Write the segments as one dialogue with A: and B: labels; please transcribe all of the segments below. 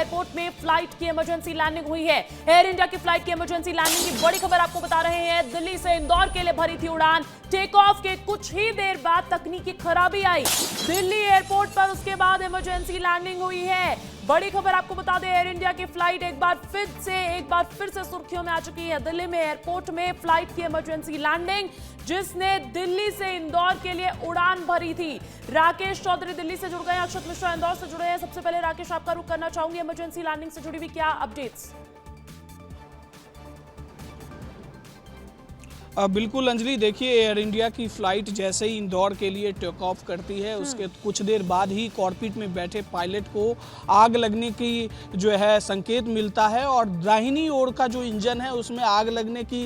A: Airport में flight की emergency landing हुई है। एयर इंडिया की फ्लाइट की इमरजेंसी लैंडिंग की बड़ी खबर आपको बता रहे हैं। दिल्ली से इंदौर के लिए भरी थी उड़ान, टेक ऑफ के कुछ ही देर बाद तकनीकी खराबी आई दिल्ली एयरपोर्ट पर, उसके बाद इमरजेंसी लैंडिंग हुई है। बड़ी खबर आपको बता दें, एयर इंडिया की फ्लाइट एक बार फिर से सुर्खियों में आ चुकी है। दिल्ली में एयरपोर्ट में फ्लाइट की इमरजेंसी लैंडिंग, जिसने दिल्ली से इंदौर के लिए उड़ान भरी थी। राकेश चौधरी दिल्ली से जुड़ गए, अक्षत मिश्रा इंदौर से जुड़े हैं। सबसे पहले राकेश, आपका रुख करना चाहूंगी इमरजेंसी लैंडिंग से जुड़ी हुई क्या अपडेट्स?
B: बिल्कुल अंजलि, देखिए एयर इंडिया की फ़्लाइट जैसे ही इंदौर के लिए टेक ऑफ करती है, उसके कुछ देर बाद ही कॉकपिट में बैठे पायलट को आग लगने की जो है संकेत मिलता है और दाहिनी ओर का जो इंजन है उसमें आग लगने की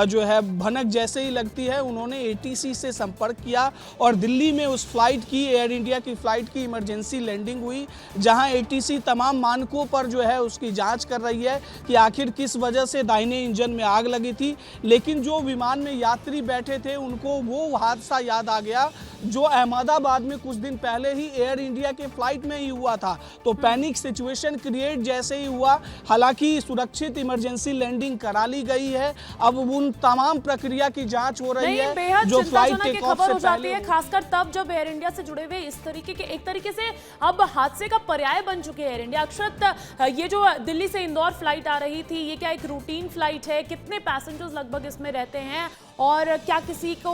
B: जो है भनक जैसे ही लगती है, उन्होंने एटीसी से संपर्क किया और दिल्ली में उस फ्लाइट की, एयर इंडिया की फ़्लाइट की इमरजेंसी लैंडिंग हुई, जहाँ एटीसी तमाम मानकों पर जो है उसकी जाँच कर रही है कि आखिर किस वजह से दाहिने इंजन में आग लगी थी। लेकिन जो विमान में यात्री बैठे थे उनको वो हादसा याद आ गया जो अहमदाबाद में कुछ दिन पहले ही एयर इंडिया के फ्लाइट में ही हुआ था। तो पैनिक सिचुएशन क्रिएट जैसे ही हुआ, हालांकि सुरक्षित इमरजेंसी लैंडिंग करा ली गई है। अब उन तमाम प्रक्रिया की जांच हो रही है जो फ्लाइट टेक ऑफ से पहले,
A: खासकर तब जब एयर इंडिया से जुड़े हुए इस तरीके के एक तरीके से अब हादसे का पर्याय बन चुके हैं एयर इंडिया। अक्षत, ये जो दिल्ली से इंदौर फ्लाइट आ रही थी, ये क्या एक रूटीन फ्लाइट है? कितने पैसेंजर्स लगभग इसमें रहते हैं और क्या किसी को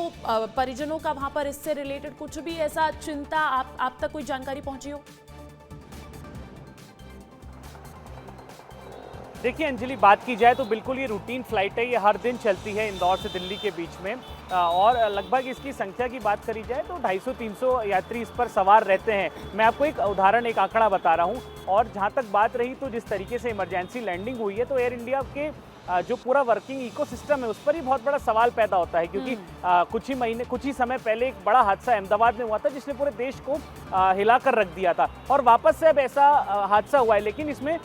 A: परिजनों का वहां पर इससे रिलेटेड कुछ भी ऐसा चिंता आप तक कोई जानकारी पहुंची हो?
C: देखिए अंजलि, बात की जाए तो बिल्कुल ये रूटीन फ्लाइट है, ये हर दिन चलती है इंदौर से दिल्ली के बीच में और लगभग इसकी संख्या की बात करी जाए तो 250-300 यात्री इस पर सवार रहते हैं। मैं आपको एक उदाहरण, एक आंकड़ा बता रहा हूँ। और जहाँ तक बात रही तो जिस तरीके से इमरजेंसी लैंडिंग हुई है तो एयर इंडिया के जो पूरा वर्किंग इकोसिस्टम है उस पर ही बहुत बड़ा सवाल पैदा होता है, क्योंकि कुछ ही समय पहले एक बड़ा हादसा अहमदाबाद में हुआ था जिसने पूरे देश को हिलाकर रख दिया था और वापस से अब ऐसा हादसा हुआ है। लेकिन इसमें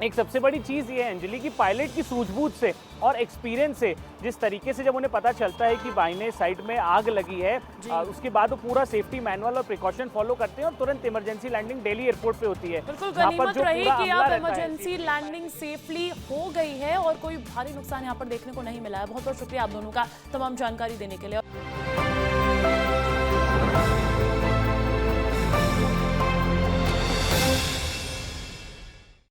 C: एक सबसे बड़ी चीज़ ये है अंजलि की पायलट की सूझबूझ से और एक्सपीरियंस से, जिस तरीके से जब उन्हें पता चलता है कि बाइने साइड में आग लगी है, उसके बाद वो पूरा सेफ्टी मैनुअल और प्रिकॉशन फॉलो करते हैं और तुरंत इमरजेंसी लैंडिंग दिल्ली एयरपोर्ट पे होती है।
A: बिल्कुल गनीमत रही कि अब इमरजेंसी लैंडिंग सेफली हो गई है और कोई भारी नुकसान यहाँ पर देखने को नहीं मिला है। बहुत बहुत शुक्रिया आप दोनों का तमाम जानकारी देने के लिए।